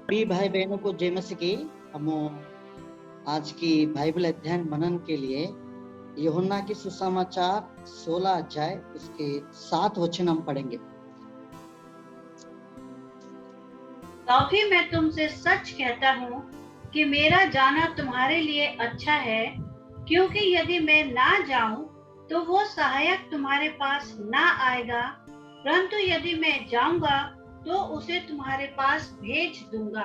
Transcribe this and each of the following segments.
भी भाई बहनों को जय मसीह की। हम आज की बाइबल अध्ययन मनन के लिए यूहन्ना की सुसमाचार 16 अध्याय उसके 7 वचन हम पढ़ेंगे। तो भी मैं तुमसे सच कहता हूँ कि मेरा जाना तुम्हारे लिए अच्छा है, क्योंकि यदि मैं ना जाऊं तो वो सहायक तुम्हारे पास ना आएगा, परंतु यदि मैं जाऊंगा तो उसे तुम्हारे पास भेज दूंगा।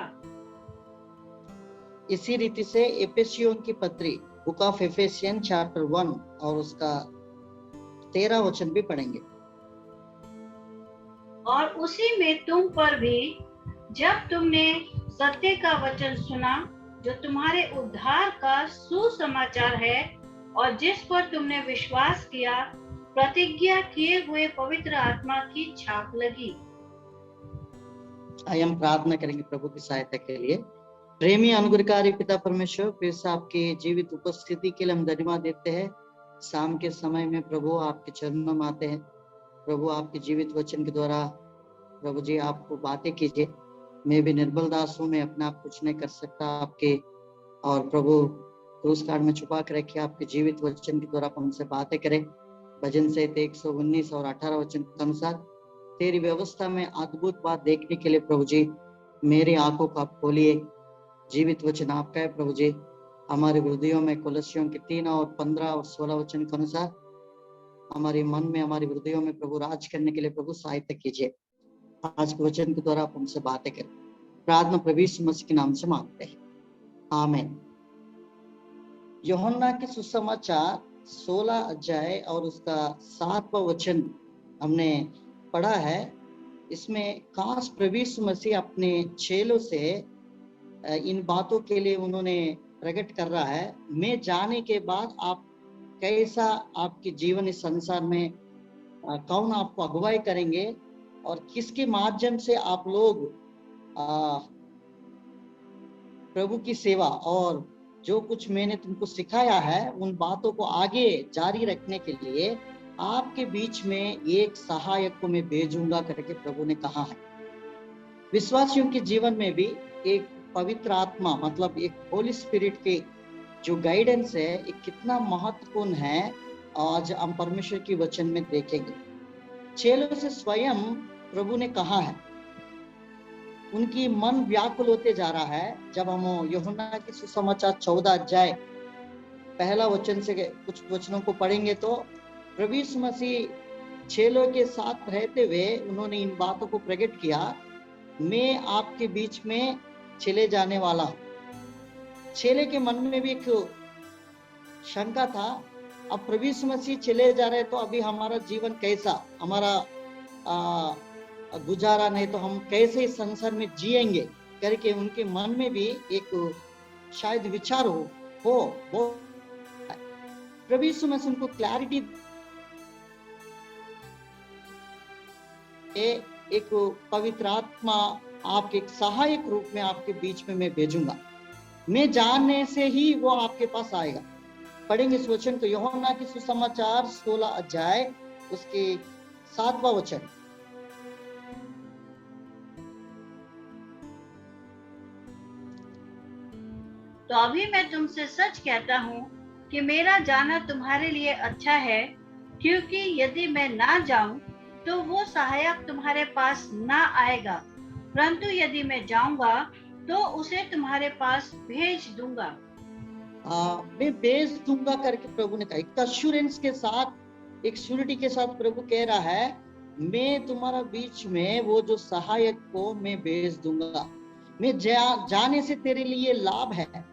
इसी रीति से एफेसियों की पत्री बुक ऑफ एफेसियन चैप्टर 1 और उसका 13 वचन भी पढ़ेंगे। और उसी में तुम पर भी, जब तुमने सत्य का वचन सुना जो तुम्हारे उद्धार का सुसमाचार है, और जिस पर तुमने विश्वास किया, प्रतिज्ञा किए हुए पवित्र आत्मा की छाप लगी। आइए हम प्रार्थना करेंगे प्रभु की सहायता के लिए। प्रेमी अनुग्रहकारी पिता परमेश्वर, फिर से आपकी जीवित उपस्थिति के लिए हम धन्यवाद देते हैं। शाम के समय में प्रभु आपके चरणों में आते हैं। प्रभु आपके जीवित वचन के द्वारा प्रभु जी आपको बातें कीजिए। मैं भी निर्बल दास हूँ, मैं अपने आप कुछ नहीं कर सकता आपके, और प्रभु क्रूस कार्ड में छुपा कर रखिए। आपके जीवित वचन के द्वारा हमसे बातें करें। भजन संहिता 119 और 18 वचन के अनुसार तेरी व्यवस्था में अद्भुत बात देखने के लिए प्रभु जी मेरी आंखों को आप खोलिए। जीवित वचन आपका है प्रभु जी, हमारे हृदयों में कुलस्सियों के 3 और 15 और 16 वचन के अनुसार हमारे मन में, हमारे हृदयों में प्रभु राज करने के लिए प्रभु सहायता कीजिए। आज के वचन के द्वारा आप हमसे बातें करें। प्रार्थना प्रभु यीशु मसीह के नाम से मांगते हैं, आमीन। यूहन्ना के सुसमाचार 16 अध्याय और उसका 7वां वचन हमने पढ़ा है। इसमें खास प्रभु यीशु मसीह अपने चेलों से इन बातों के लिए उन्होंने प्रकट कर रहा है। मैं जाने के बाद आप कैसा, आपके जीवन इस संसार में कौन आपको अगुवाई करेंगे और किसके माध्यम से आप लोग प्रभु की सेवा और जो कुछ मैंने तुमको सिखाया है उन बातों को आगे जारी रखने के लिए आपके बीच में एक सहायक को मैं भेजूंगा करके प्रभु ने कहा है। विश्वासियों के जीवन में भी एक पवित्र आत्मा, मतलब एक होली स्पिरिट के जो गाइडेंस है, एक कितना महत्वपूर्ण है, आज हम परमेश्वर की वचन में देखेंगे। चेलों से स्वयं प्रभु ने कहा है, उनकी मन व्याकुल होते जा रहा है। जब हम यूहन्ना की सुसमाचार 14 अध्याय पहला वचन से कुछ वचनों को पढ़ेंगे तो प्रभु यीशु मसीह चेलों के साथ रहते हुए उन्होंने इन बातों को प्रकट किया। मैं आपके बीच में चले जाने वाला हूं। चेले के मन में भी एक शंका था, अब प्रभु यीशु मसीह चले जा रहे तो अभी हमारा जीवन कैसा, हमारा गुजारा नहीं तो हम कैसे इस संसार में जिएंगे करके उनके मन में भी एक शायद विचार हो वो प्रभु यीशु मसीह उनको क्लैरिटी, एक पवित्र आत्मा आपके एक सहायक रूप में आपके बीच में मैं भेजूंगा। मैं जानने से ही वो आपके पास आएगा। पढ़ेंगे इस वचन को, यूहन्ना की सुसमाचार 16 अध्याय उसके 7वां वचन। तो अभी मैं तुमसे सच कहता हूँ कि मेरा जाना तुम्हारे लिए अच्छा है, क्योंकि यदि मैं ना जाऊं तो वो सहायक तुम्हारे पास ना आएगा, परंतु यदि मैं जाऊंगा तो उसे तुम्हारे पास भेज दूंगा। मैं भेज दूंगा करके प्रभु ने कहा। एक अश्योरेंस के साथ, एक श्योरिटी के साथ प्रभु कह रहा है, मैं तुम्हारा बीच में वो जो सहायक को मैं भेज दूंगा। मैं जाने से तेरे लिए लाभ है।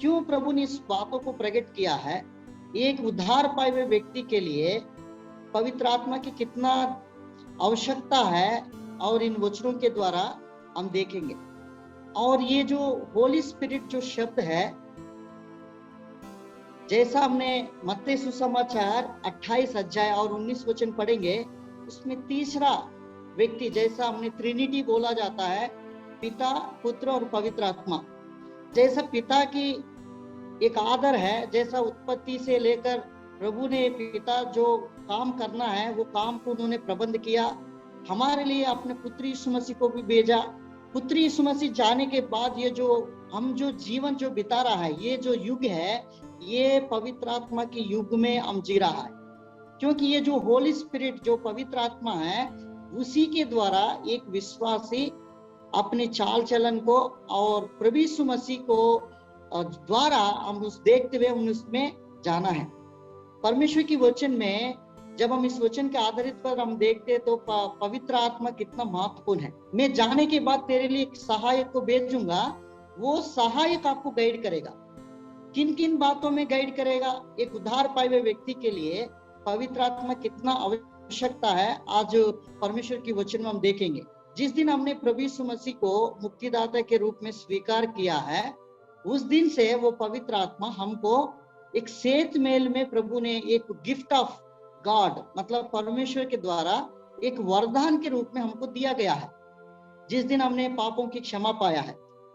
क्यों प्रभु ने इस बातों को प्रकट किया है? एक उद्धार पाए हुए व्यक्ति के लिए पवित्र आत्मा की कितना आवश्यकता है, और इन वचनों के द्वारा हम देखेंगे। और ये जो होली स्पिरिट जो शब्द है, जैसा हमने मत्ती सुसमाचार 28 अध्याय और 19 वचन पढ़ेंगे, उसमें तीसरा व्यक्ति, जैसा हमने ट्रिनिटी बोला जाता है, पिता, पुत्र और पवित्र आत्मा। जैसा पिता की एक आदर है, जैसा उत्पत्ति से लेकर प्रभु ने पिता जो काम करना है वो काम को उन्होंने प्रबंध किया, हमारे लिए अपने पुत्र यीशु मसीह को भी भेजा। पुत्री यीशु मसीह जाने के बाद ये जो हम जो जीवन जो बिता रहा है, ये जो युग है, ये पवित्र आत्मा के युग में हम जी रहा है। क्योंकि ये जो होली स्पिरिट, जो पवित्र आत्मा है, उसी के द्वारा एक विश्वासी अपने चाल चलन को और प्रभु यीशु मसीह को द्वारा हम उस देखते हुए उसमें जाना है। परमेश्वर की वचन में जब हम इस वचन के आधारित पर हम देखते हैं तो पवित्र आत्मा कितना महत्वपूर्ण है। मैं जाने के बाद तेरे लिए एक सहायक को भेजूंगा, वो सहायक आपको गाइड करेगा। किन किन बातों में गाइड करेगा? एक उद्धार पाए हुए व्यक्ति के लिए पवित्र आत्मा कितना आवश्यकता है, आज परमेश्वर की वचन में हम देखेंगे। जिस दिन हमने प्रभु यीशु मसीह को मुक्तिदाता के रूप में स्वीकार किया है, उस दिन से वो पवित्र आत्मा हमको एक सेत मेल में प्रभु ने एक गिफ्ट ऑफ गॉड, मतलब परमेश्वर के द्वारा एक वरदान के रूप में हमको दिया गया है। जिस दिन हमने पापों की क्षमा पाया है।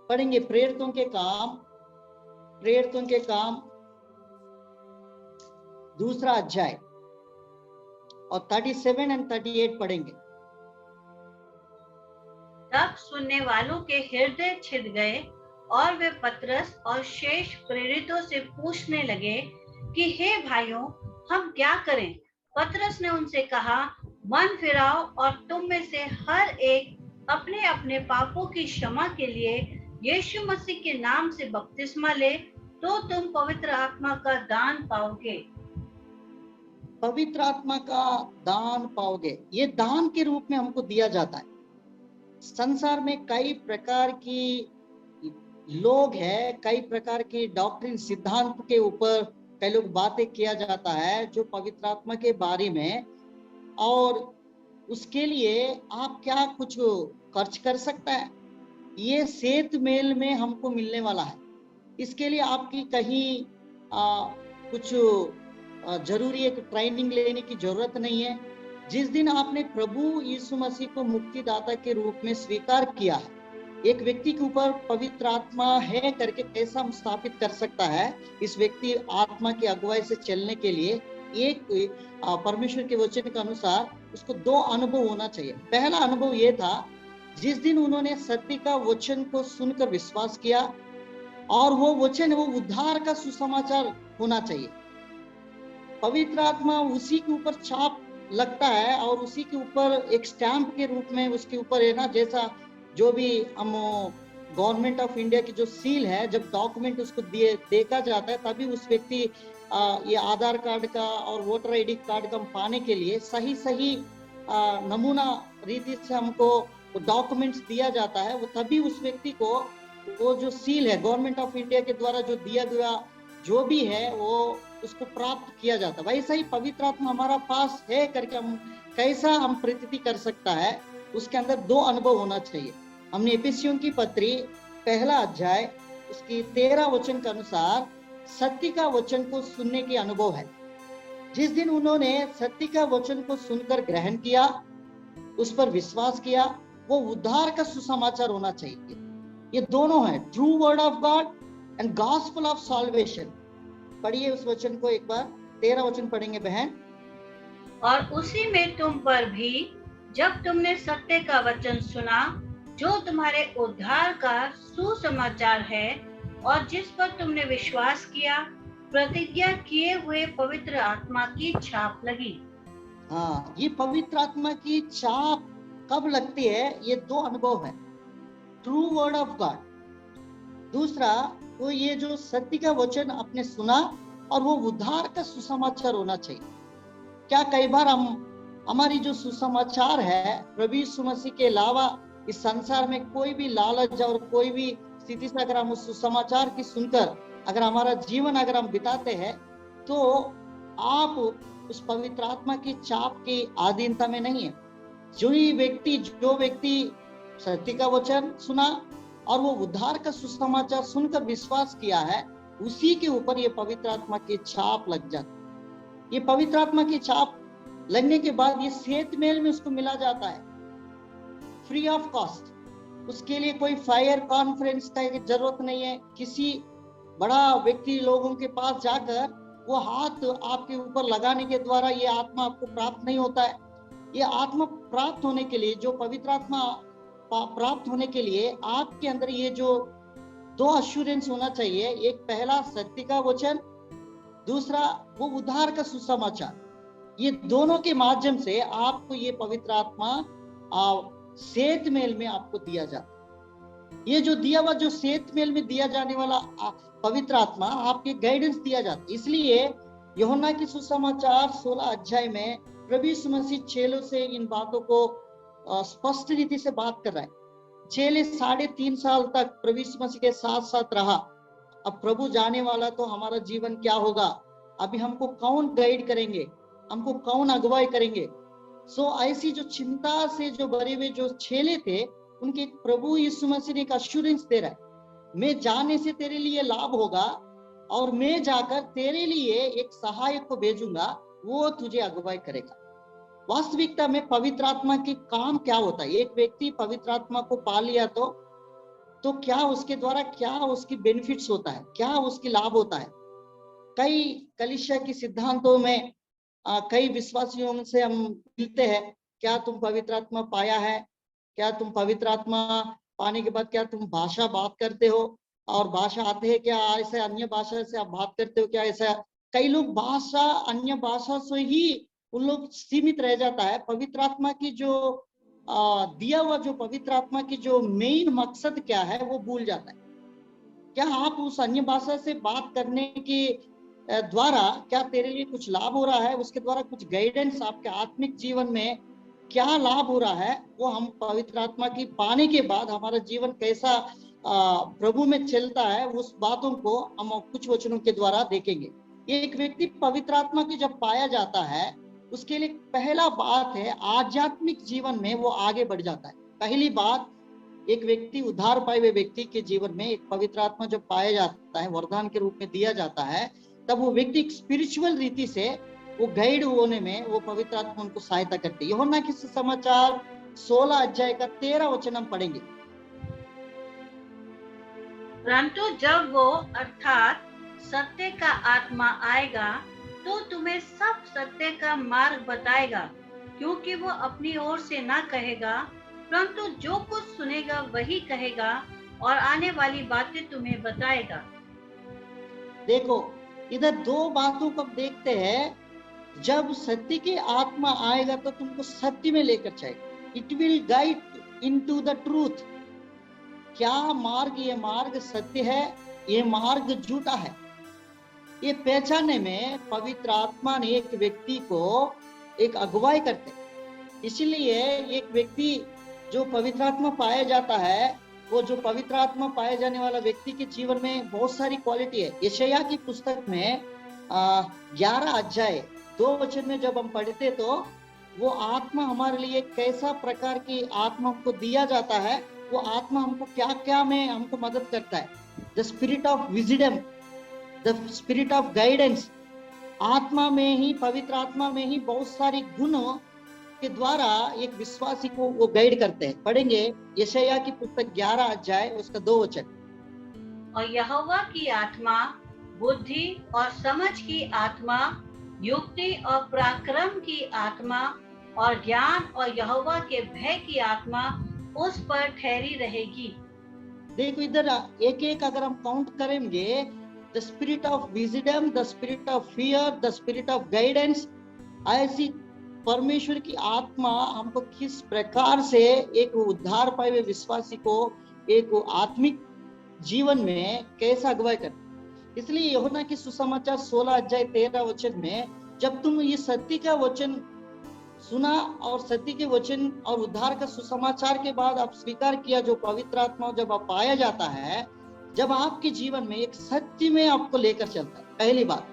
पढ़ेंगे प्रेरितों के काम 2 अध्याय और 37 और 38 पढ़ेंगे। तब सुनने वालों के हृदय छिद गए और वे पतरस और शेष प्रेरितों से पूछने लगे कि हे भाइयों, हम क्या करें? पतरस ने उनसे कहा, मन फिराओ और तुम में से हर एक अपने अपने पापों की क्षमा के लिए यीशु मसीह के नाम से बपतिस्मा ले, तो तुम पवित्र आत्मा का दान पाओगे। पवित्र आत्मा का दान पाओगे, ये दान के रूप में हमको दिया जाता है। संसार में कई प्रकार की लोग हैं, कई प्रकार की डॉक्ट्रिन सिद्धांत के ऊपर कई लोग बातें किया जाता है जो पवित्र आत्मा के बारे में, और उसके लिए आप क्या कुछ खर्च कर सकता है? ये सेत मेल में हमको मिलने वाला है। इसके लिए आपकी कहीं कुछ जरूरी एक ट्रेनिंग लेने की जरूरत नहीं है। जिस दिन आपने प्रभु यीशु मसीह को मुक्तिदाता के रूप में स्वीकार किया है, एक व्यक्ति के ऊपर पवित्र आत्मा है करके कैसा हम स्थापित कर सकता है? इस व्यक्ति आत्मा की अगुवाई से चलने के लिए एक परमेश्वर के वचन के अनुसार उसको 2 अनुभव होना चाहिए। पहला अनुभव ये था, जिस दिन उन्होंने सत्य का वचन को सुनकर विश्वास किया, और वो वचन वो उद्धार का सुसमाचार होना चाहिए। पवित्र आत्मा उसी के ऊपर छाप लगता है और उसी के ऊपर एक स्टैंप के रूप में उसके ऊपर है ना, जैसा जो भी हम गवर्नमेंट ऑफ इंडिया की जो सील है, जब डॉक्यूमेंट उसको देखा जाता है तभी उस व्यक्ति ये आधार कार्ड का और वोटर आईडी कार्ड का पाने के लिए सही नमूना रीति से हमको डॉक्यूमेंट्स दिया जाता है, वो तभी उस व्यक्ति को वो जो सील है गवर्नमेंट ऑफ इंडिया के द्वारा जो दिया गया जो भी है वो उसको प्राप्त किया जाता है। वैसा ही पवित्र आत्मा हमारा पास है करके हम कैसा हम प्रतीति कर सकता है, उसके अंदर 2 अनुभव होना चाहिए। हमने एफिसियों की पत्री 1 अध्याय उसकी 13 वचन के अनुसार सत्य का वचन को सुनने के अनुभव है। जिस दिन उन्होंने सत्य का वचन को सुनकर ग्रहण किया, उस पर विश्वास किया, वो उद्धार का सुसमाचार होना चाहिए। ये दोनों है, true word of God and gospel of solvation. पढ़िए उस वचन को एक बार, 13 वचन पढ़ेंगे बहन। और उसी में तुम पर भी, जब तुमने सत्य का वचन सुना, जो तुम्हारे उद्धार का सुसमाचार है, और जिस पर तुमने विश्वास किया, प्रतिज्ञा किए हुए पवित्र आत्मा की छाप लगी। हाँ, ये पवित्र आत्मा की छाप कब लगती है? ये 2 अनुभव है, ट्रू वर्ड ऑफ गॉड। दूसरा वो ये जो सत्य का वचन आपने सुना और वो उद्धार का सुसमाचार होना चाहिए। क्या कई बार हमारी जो सुसमाचार है प्रभु यीशु मसीह के अलावा इस संसार में कोई भी लालच और कोई भी स्थिति से अगर हम उस सुसमाचार की सुनकर अगर हमारा जीवन अगर हम बिताते हैं, तो आप उस पवित्र आत्मा की छाप की अधीनता में नहीं है। जो व्यक्ति सत्य का वचन सुना और वो उद्धार का सुसमाचार सुनकर विश्वास किया है, उसी के ऊपर ये पवित्र आत्मा की छाप लग जाती। ये पवित्र आत्मा की छाप लगने के बाद ये सेत मेल में उसको मिला जाता है फ्री ऑफ कॉस्ट। उसके लिए कोई फायर कॉन्फ्रेंस का जरूरत नहीं है। किसी बड़ा व्यक्ति लोगों के पास जाकर वो हाथ आपके ऊपर लगाने के द्वारा ये आत्मा आपको प्राप्त नहीं होता है। ये आत्मा प्राप्त होने के लिए जो पवित्र आत्मा प्राप्त होने के लिए आपके अंदर ये जो दो अश्योरेंस होना चाहिए, एक पहला सत्य का वचन, दूसरा वो उद्धार का सुसमाचार। ये दोनों के माध्यम से आपको ये पवित्र आत्मा सेत मेल में आपको दिया जाता है। ये जो दिया हुआ, जो सेत मेल में दिया जाने वाला पवित्र आत्मा आपके गाइडेंस दिया जाता है। इसलिए यूहन्ना की सुसमाचार 16 अध्याय में प्रभु यीशु मसीह चेलों से इन बातों को स्पष्ट रीति से बात कर रहा है। चेले 3.5 साल तक प्रभु यीशु मसीह के साथ साथ रहा। अब प्रभु जाने वाला तो हमारा जीवन क्या होगा, अभी हमको कौन गाइड करेंगे, हमको कौन अगुवाई करेंगे। ऐसी जो चिंता से जो भरे हुए जो चेले थे, उनके प्रभु यीशु मसीह ने एक अश्योरेंस दे रहा है, मैं जाने से तेरे लिए लाभ होगा और मैं जाकर तेरे लिए एक सहायक को भेजूंगा, वो तुझे अगुवाई करेगा। वास्तविकता में पवित्र आत्मा के काम क्या होता है? एक व्यक्ति पवित्र आत्मा को पा लिया तो क्या उसके द्वारा क्या उसकी बेनिफिट्स होता है, क्या उसकी लाभ होता है? कई कलीसिया के सिद्धांतों में कई विश्वासियों से हम मिलते हैं, क्या तुम पवित्र आत्मा पाया है? क्या तुम पवित्र आत्मा पाने के बाद क्या तुम भाषा बात करते हो और भाषा आते हैं क्या? ऐसे अन्य भाषा से आप बात करते हो क्या? ऐसा कई लोग भाषा, अन्य भाषा से ही उन लोग सीमित रह जाता है। पवित्र आत्मा की जो दिया हुआ जो पवित्र आत्मा की जो मेन मकसद क्या है वो भूल जाता है। क्या आप उस अन्य भाषा से बात करने के द्वारा क्या तेरे लिए कुछ लाभ हो रहा है? उसके द्वारा कुछ गाइडेंस आपके आत्मिक जीवन में क्या लाभ हो रहा है? वो हम पवित्र आत्मा की पाने के बाद हमारा जीवन कैसा प्रभु में चलता है, उस बातों को हम कुछ वचनों के द्वारा देखेंगे। एक व्यक्ति पवित्र आत्मा की जब पाया जाता है, उसके लिए पहला बात है आध्यात्मिक जीवन में वो आगे बढ़ जाता है। पहली बात, एक व्यक्ति उद्धार पाए हुए व्यक्ति के जीवन में एक पवित्र आत्मा जब पाया जाता है, वरदान के रूप में दिया जाता है, तब वो व्यक्ति स्पिरिचुअल रीति से वो गाइड होने में वो पवित्र आत्मा उनको सहायता करती है। यूहन्ना की सुसमाचार 16 अध्याय का 13 वचन हम पढ़ेंगे। परंतु जब वो अर्थात सत्य का आत्मा आएगा तो तुम्हें सब सत्य का मार्ग बताएगा, क्योंकि वो अपनी ओर से ना कहेगा, परंतु जो कुछ सुनेगा वही कहेगा और आने वाली बातें तुम्हें बताएगा। देखो, इधर दो बातों को देखते हैं। जब सत्य की आत्मा आएगा तो तुमको सत्य में लेकर जाएगा। It will guide into the truth. क्या मार्ग, ये मार्ग सत्य है, ये मार्ग झूठा है, ये पहचानने में पवित्र आत्मा ने एक व्यक्ति को एक अगुवाई करते। इसलिए एक व्यक्ति जो पवित्र आत्मा पाया जाता है, वो जो पवित्र आत्मा पाए जाने वाला व्यक्ति के जीवन में बहुत सारी क्वालिटी है। यशायाह की पुस्तक में 11 अध्याय 2 वचन में जब हम पढ़ते तो वो आत्मा हमारे लिए कैसा प्रकार की आत्मा हमको दिया जाता है, वो आत्मा हमको क्या क्या में हमको मदद करता है। The spirit of wisdom, the spirit of guidance. आत्मा में ही, पवित्र आत्मा में ही बहुत सारी गुणों के द्वारा एक विश्वासी को वो गाइड करते हैं। पढ़ेंगे यशायाह की पुस्तक 11 अध्याय उसका 2 वचन। और यहोवा की आत्मा बुद्धि और समझ की आत्मा, युक्ति और पराक्रम की आत्मा और ज्ञान और यहोवा के भय की आत्मा उस पर ठहरी रहेगी। देखो इधर एक एक अगर हम काउंट करेंगे, the spirit of wisdom, the spirit of fear, the spirit of guidance. ऐसी परमेश्वर की आत्मा हमको किस प्रकार से एक उद्धार पाए हुए विश्वासी को एक आत्मिक जीवन में कैसा अगुवाई करती। इसलिए यूहन्ना की सुसमाचार 16 अध्याय 13 वचन में जब तुम ये सत्य का वचन सुना और सत्य के वचन और उद्धार का सुसमाचार के बाद आप स्वीकार किया, जो पवित्र आत्मा जब आप पाया जाता है, जब आपके जीवन में एक सत्य में आपको लेकर चलता है। पहली बात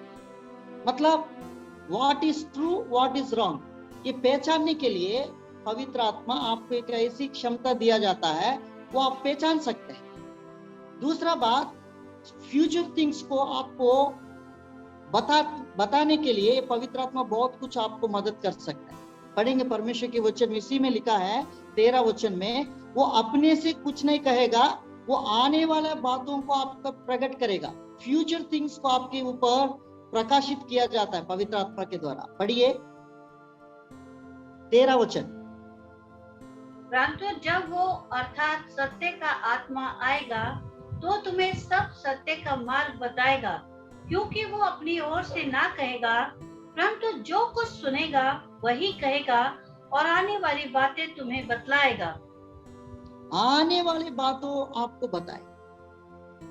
मतलब what is true, what is wrong, ये पहचानने के लिए पवित्र आत्मा आपको एक ऐसी क्षमता दिया जाता है, वो आप पहचान सकते हैं। दूसरा बात, फ्यूचर थिंग्स को आपको बताने के लिए पवित्र आत्मा बहुत कुछ आपको मदद कर सकता है। पढ़ेंगे परमेश्वर के वचन, इसी में लिखा है 13 वचन में, वो अपने से कुछ नहीं कहेगा, वो आने वाले बातों को आपका प्रकट करेगा। फ्यूचर थिंग्स को आपके ऊपर प्रकाशित किया जाता है पवित्र आत्मा के द्वारा। पढ़िए 13 वचन। परंतु जब वो अर्थात सत्य का आत्मा आएगा तो तुम्हें सब सत्य का मार्ग बताएगा, क्योंकि वो अपनी ओर से ना कहेगा, परंतु जो कुछ सुनेगा वही कहेगा और आने वाली बातें तुम्हें बतलाएगा। आने वाली बातों आपको बताए।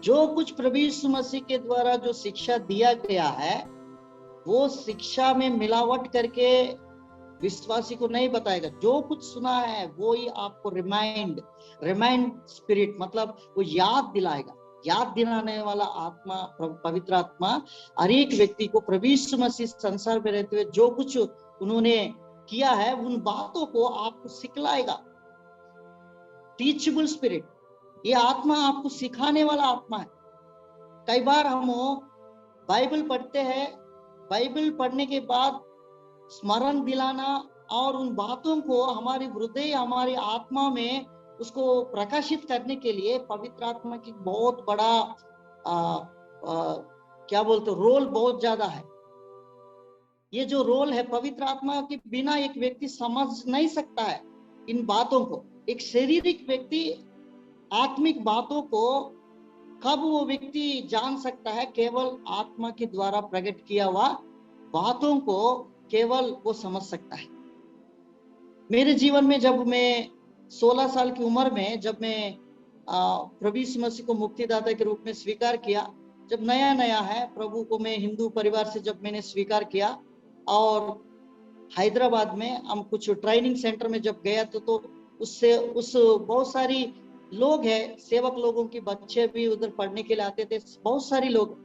जो कुछ प्रभु यीशु मसीह के द्वारा जो शिक्षा दिया गया है, वो शिक्षा में मिलावट करके विश्वासी को नहीं बताएगा। जो कुछ सुना है वो ही आपको रिमाइंड स्पिरिट, मतलब वो याद दिलाएगा। याद दिलाने वाला आत्मा, पवित्र आत्मा हर एक व्यक्ति को प्रभु यीशु मसीह संसार में रहते हुए जो कुछ उन्होंने किया है उन बातों को आपको सिखलाएगा। टीचेबल स्पिरिट, ये आत्मा आपको सिखाने वाला आत्मा है। कई बार हम बाइबल पढ़ते हैं, बाइबल पढ़ने के बाद स्मरण दिलाना और उन बातों को हमारे हृदय, हमारी आत्मा में उसको प्रकाशित करने के लिए पवित्र आत्मा की बहुत बड़ा क्या बोलते रोल बहुत ज्यादा है। ये जो रोल है, पवित्र आत्मा के बिना एक व्यक्ति समझ नहीं सकता है इन बातों को। एक शारीरिक व्यक्ति आत्मिक बातों को कब वो व्यक्ति जान सकता है? केवल आत्मा के द्वारा प्रकट किया हुआ बातों को केवल वो समझ सकता है। मेरे जीवन में जब मैं 16 साल की उम्र में, जब मैं प्रभु यीशु मसीह को मुक्तिदाता के रूप में स्वीकार किया, जब नया नया है प्रभु को, मैं हिंदू परिवार से जब मैंने स्वीकार किया और हैदराबाद में हम कुछ ट्रेनिंग सेंटर में जब गया तो उस बहुत सारी लोग हैं, सेवक लोगों के बच्चे भी उधर पढ़ने के लिए आते थे, बहुत सारे लोग।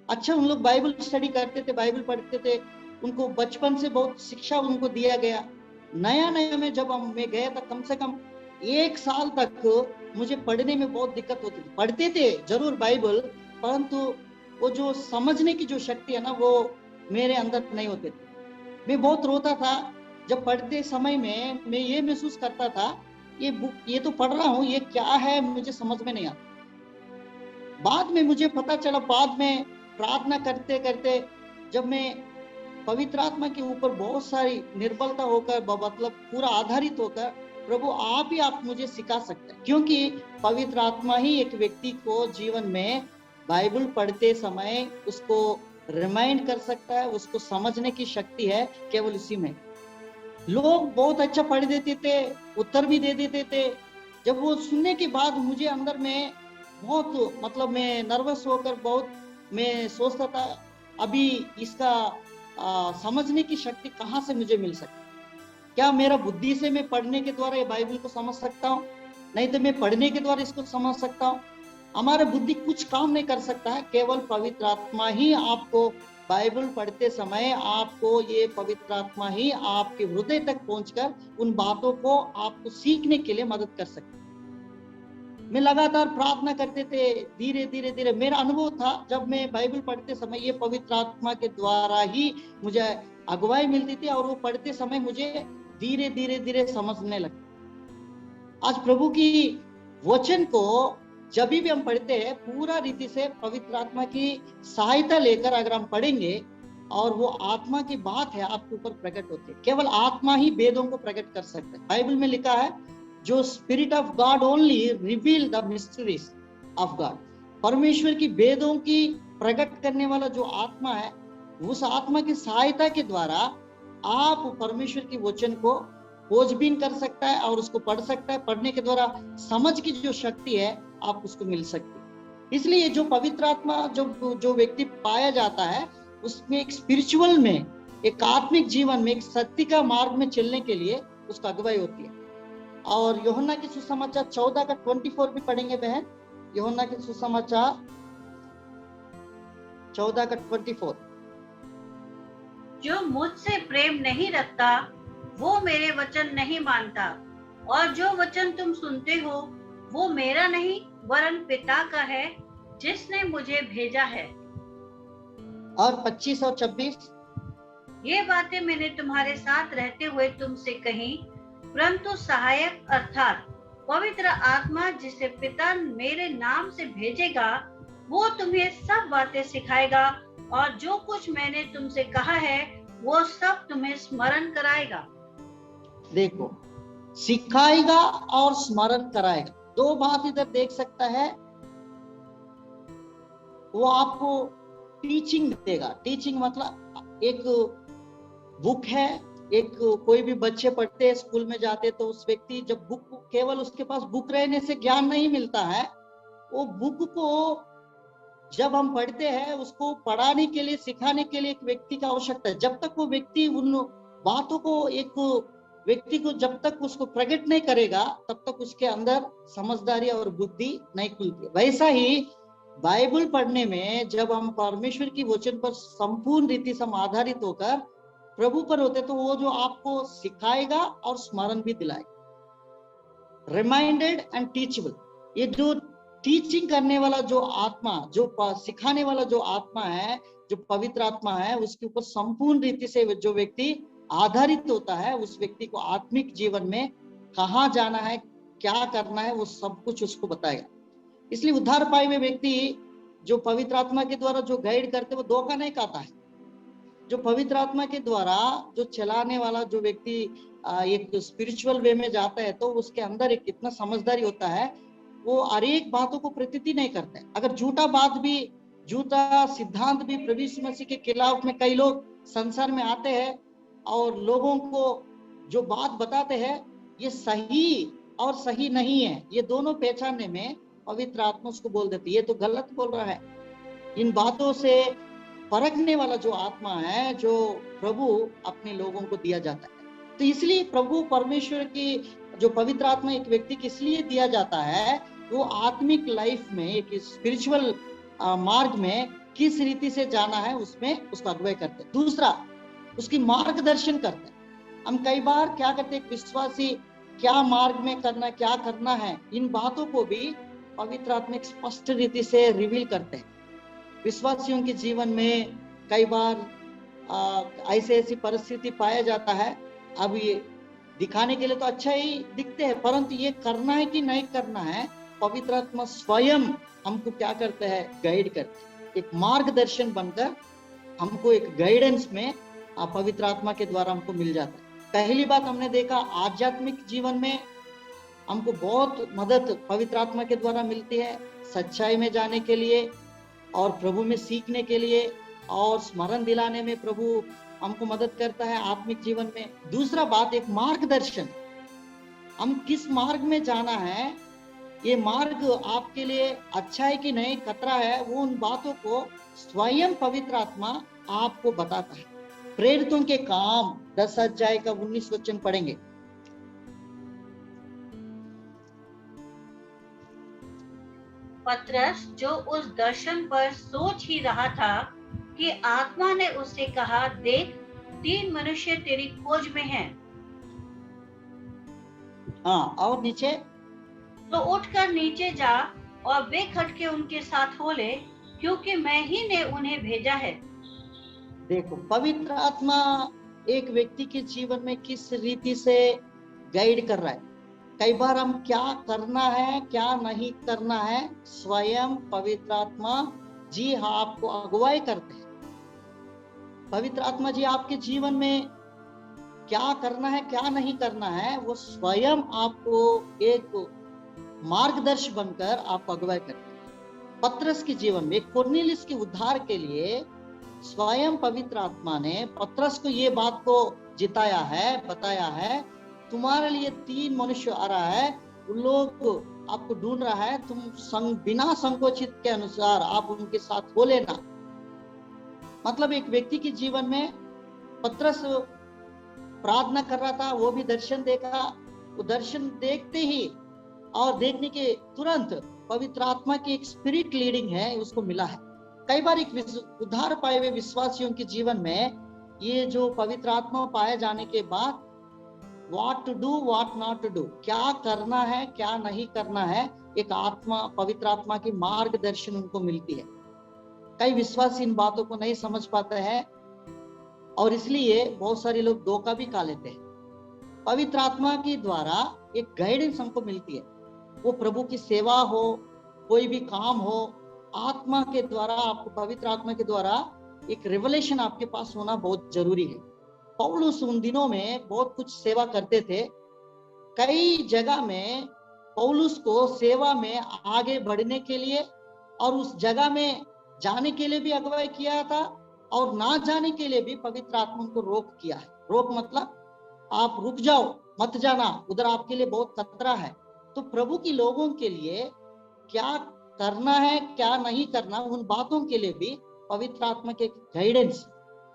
अच्छा, उन लोग बाइबल स्टडी करते थे, बाइबल पढ़ते थे, उनको बचपन से बहुत शिक्षा उनको दिया गया। नया नया में जब मैं गया था, कम से कम 1 साल तक मुझे पढ़ने में बहुत दिक्कत होती थी। पढ़ते थे जरूर बाइबल, परंतु वो जो समझने की जो शक्ति है ना, वो मेरे अंदर नहीं होते थे। मैं बहुत रोता था जब पढ़ते समय में। मैं ये महसूस करता था, ये बुक, ये तो पढ़ रहा हूँ, ये क्या है मुझे समझ में नहीं आता। बाद में मुझे पता चला, बाद में प्रार्थना करते करते जब मैं पवित्र आत्मा के ऊपर बहुत सारी निर्बलता होकर, मतलब पूरा आधारित होकर, प्रभु आप ही आप मुझे सिखा सकते हैं, क्योंकि पवित्र आत्मा ही एक व्यक्ति को जीवन में बाइबल पढ़ते समय उसको रिमाइंड कर सकता है, उसको समझने की शक्ति है केवल उसी में। लोग बहुत अच्छा पढ़ देते थे, उत्तर भी दे देते थे। जब वो सुनने के बाद मुझे अंदर में बहुत, मतलब मैं नर्वस होकर बहुत मैं सोचता था, अभी इसका समझने की शक्ति कहाँ से मुझे मिल सकती? क्या मेरा बुद्धि से मैं पढ़ने के द्वारा ये बाइबल को समझ सकता हूँ? नहीं तो मैं पढ़ने के द्वारा इसको समझ सकता हूँ? हमारा बुद्धि कुछ काम नहीं कर सकता है, केवल पवित्र आत्मा ही आपको बाइबल पढ़ते समय, आपको ये पवित्र आत्मा ही आपके हृदय तक पहुंचकर उन बातों को आपको सीखने के लिए मदद कर सकते। मैं लगातार प्रार्थना करते थे, धीरे धीरे धीरे मेरा अनुभव था, जब मैं बाइबल पढ़ते समय ये पवित्र आत्मा के द्वारा ही मुझे अगुवाई मिलती थी और वो पढ़ते समय मुझे धीरे धीरे धीरे समझने लगा। आज प्रभु की वचन को जब भी हम पढ़ते हैं, पूरा रीति से पवित्र आत्मा की सहायता लेकर अगर हम पढ़ेंगे और वो आत्मा की बात है आपके ऊपर प्रकट होती है। केवल आत्मा ही वेदों को प्रकट कर सकता है। बाइबल में लिखा है, जो spirit of God only reveal the mysteries of God. परमेश्वर की वेदों की प्रकट करने वाला जो आत्मा है, उस आत्मा की सहायता के द्वारा आप परमेश्वर की वचन को खोजबीन कर सकता है और उसको पढ़ सकता है। पढ़ने के द्वारा समझ की जो शक्ति है आप उसको मिल सकती है। इसलिए जो पवित्र आत्मा जो व्यक्ति पाया जाता है, उसमें एक स्पिरिचुअल में, एक आत्मिक जीवन में, एक सत्य का मार्ग में चलने के लिए उसका अगुवाई होती है। और यूहन्ना की सुसमाचार 14 का 24 भी पढ़ेंगे बहन। यूहन्ना की सुसमाचार 14 का 24। जो मुझसे प्रेम नहीं रखता वो मेरे वचन नहीं मानता, और जो वचन तुम सुनते हो वो मेरा नहीं वरन पिता का है जिसने मुझे भेजा है। और 25 और 26, ये बातें मैंने तुम्हारे साथ रहते हुए तुमसे कही, परंतु सहायक अर्थात पवित्र आत्मा जिसे पिता मेरे नाम से भेजेगा, वो तुम्हें सब बातें सिखाएगा और जो कुछ मैंने तुमसे कहा है वो सब तुम्हें स्मरण कराएगा। देखो, सिखाएगा और स्मरण कराएगा। दो बात इधर देख सकता है, वो आपको टीचिंग देगा। टीचिंग मतलब एक बुक है, एक कोई भी बच्चे पढ़ते हैं, स्कूल में जाते, तो उस व्यक्ति जब बुक, केवल उसके पास बुक रहने से ज्ञान नहीं मिलता है, वो बुक को जब हम पढ़ते हैं उसको पढ़ाने के लिए, सिखाने के लिए एक व्यक्ति की आवश्यकता है। जब तक वो व्यक्ति उन बातों को, एक व्यक्ति को जब तक उसको प्रकट नहीं करेगा, तब तक उसके अंदर समझदारी और बुद्धि नहीं खुलती। वैसा ही बाइबल पढ़ने में जब हम परमेश्वर की वचन पर संपूर्ण रीति से आधारित होकर प्रभु पर होते, तो वो जो आपको सिखाएगा और स्मरण भी दिलाएगा। रिमाइंडेड एंड टीचेबल, ये जो टीचिंग करने वाला जो आत्मा, जो सिखाने वाला जो आत्मा है, जो पवित्र आत्मा है, उसके ऊपर संपूर्ण रीति से जो व्यक्ति आधारित होता है, उस व्यक्ति को आत्मिक जीवन में कहाँ जाना है, क्या करना है, वो सब कुछ उसको बताएगा। इसलिए उद्धार पाए हुए व्यक्ति जो पवित्र आत्मा के द्वारा जो गाइड करते, वो धोखा नहीं खाता है। जो पवित्र आत्मा के द्वारा जो चलाने वाला जो व्यक्ति एक स्पिरिचुअल वे में जाता है, तो उसके अंदर एक कितना समझदारी होता है, वो हर एक बातों को प्रतीति नहीं करते। अगर झूठा बात भी, झूठा सिद्धांत भी प्रभु यीशु मसीह के खिलाफ में कई लोग संसार में आते हैं और लोगों को जो बात बताते हैं, ये सही और सही नहीं है, ये दोनों पहचानने में पवित्र आत्मा उसको बोल देती है, ये तो गलत बोल रहा है। इन बातों से परखने वाला जो आत्मा है, जो प्रभु अपने लोगों को दिया जाता है। तो इसलिए प्रभु परमेश्वर की जो पवित्र आत्मा एक व्यक्ति को इसलिए दिया जाता है, वो आत्मिक लाइफ में, एक स्पिरिचुअल मार्ग में किस रीति से जाना है, उसमें उसका अगुवाई करते हैं। दूसरा, उसकी मार्गदर्शन करते हैं। हम कई बार क्या करते हैं, विश्वासी क्या मार्ग में करना, क्या करना है, इन बातों को भी पवित्र आत्मा स्पष्ट रीति से रिवील करते हैं। विश्वासियों के जीवन में कई बार ऐसे ऐसी परिस्थिति पाया जाता है, अब ये दिखाने के लिए तो अच्छा ही दिखते हैं, परंतु ये करना है कि नहीं करना है, पवित्र आत्मा स्वयं हमको क्या करते हैं, गाइड करते हैं। एक मार्गदर्शन बनकर हमको एक गाइडेंस में पवित्र आत्मा के द्वारा हमको मिल जाता है। पहली बात हमने देखा, आध्यात्मिक जीवन में हमको बहुत मदद पवित्र आत्मा के द्वारा मिलती है, सच्चाई में जाने के लिए और प्रभु में सीखने के लिए और स्मरण दिलाने में प्रभु हमको मदद करता है आत्मिक जीवन में। दूसरा बात, एक मार्गदर्शन, हम किस मार्ग में जाना है, ये मार्ग आपके लिए अच्छा है कि नहीं, खतरा है, वो उन बातों को स्वयं पवित्र आत्मा आपको बताता है। प्रेरितों के काम 10 अध्याय का 19 वचन पढ़ेंगे। पतरस जो उस दर्शन पर सोच ही रहा था कि आत्मा ने उससे कहा, देख 3 मनुष्य तेरी खोज में हैं। हाँ, और नीचे, तो उठकर नीचे जा और बेखटके उनके साथ हो ले, क्योंकि मैं ही ने उन्हें भेजा है। देखो, पवित्र आत्मा एक व्यक्ति के जीवन में किस रीति से गाइड कर रहा है। कई बार हम क्या करना है, क्या नहीं करना है, स्वयं पवित्र आत्मा जी हाँ आपको अगुवाई करते हैं। पवित्र आत्मा जी आपके जीवन में क्या करना है, क्या नहीं करना है, वो स्वयं आपको एक मार्गदर्शक बनकर आपको अगुवाई करते हैं। पतरस के जीवन में, कुरनेलियुस के उद्धार के लिए स्वयं पवित्र आत्मा ने पतरस को ये बात को जिताया है, बताया है, तुम्हारे लिए 3 मनुष्य आ रहा है, उन लोग आपको ढूंढ रहा है, तुम बिना संकोचित के अनुसार आप उनके साथ हो लेना। मतलब एक व्यक्ति के जीवन में पतरस प्रार्थना कर रहा था, वो भी दर्शन देखा, वो दर्शन देखते ही और देखने के तुरंत पवित्र आत्मा की एक स्पिरिट लीडिंग है उसको मिला है। कई बार एक उद्धार पाए हुए विश्वासियों के जीवन में ये जो पवित्र आत्मा पाए जाने के बाद what to do, what not to do, क्या करना है, क्या नहीं करना है, एक आत्मा, पवित्र आत्मा की मार्गदर्शन उनको मिलती है। कई विश्वासी इन बातों को नहीं समझ पाते हैं और इसलिए बहुत सारे लोग धोखा भी खा लेते हैं। पवित्र आत्मा के द्वारा एक गाइडेंस हमको मिलती है, वो प्रभु की सेवा हो, कोई भी काम हो, आत्मा के द्वारा, आपको पवित्र आत्मा के द्वारा एक रिवलेशन आपके पास होना बहुत जरूरी है। पौलुस उन दिनों में बहुत कुछ सेवा करते थे, कई जगह में पौलुस को सेवा में आगे बढ़ने के लिए और उस जगह में जाने के लिए भी अगुवाई किया था, और ना जाने के लिए भी पवित्र आत्मा को रोक किया है। रोक मतलब आप रुक जाओ, मत जाना, उधर आपके लिए बहुत खतरा है। तो प्रभु की लोगों के लिए क्या करना है, क्या नहीं करना, उन बातों के लिए भी पवित्र आत्मा के गाइडेंस